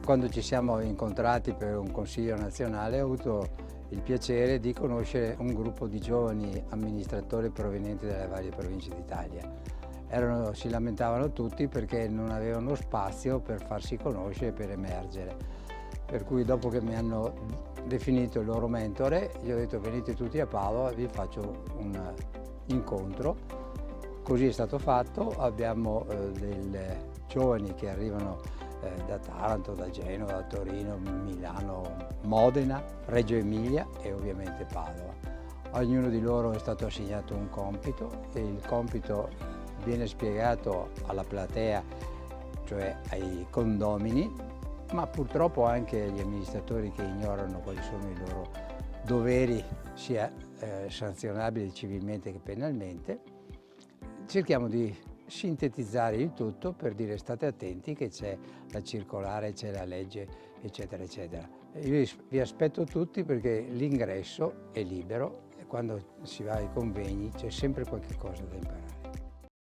Quando ci siamo incontrati per un consiglio nazionale ho avuto il piacere di conoscere un gruppo di giovani amministratori provenienti dalle varie province d'Italia. Si lamentavano tutti perché non avevano spazio per farsi conoscere e per emergere. Per cui dopo che mi hanno definito il loro mentore, gli ho detto venite tutti a Padova, vi faccio un incontro. Così è stato fatto, abbiamo dei giovani che arrivano da Taranto, da Genova, da Torino, Milano, Modena, Reggio Emilia e ovviamente Padova. Ognuno di loro è stato assegnato un compito e il compito viene spiegato alla platea, cioè ai condomini, ma purtroppo anche agli amministratori che ignorano quali sono i loro doveri, sia sanzionabili civilmente che penalmente. Cerchiamo di sintetizzare il tutto per dire state attenti che c'è la circolare, c'è la legge, eccetera, eccetera. Io vi aspetto tutti perché l'ingresso è libero e quando si va ai convegni c'è sempre qualche cosa da imparare.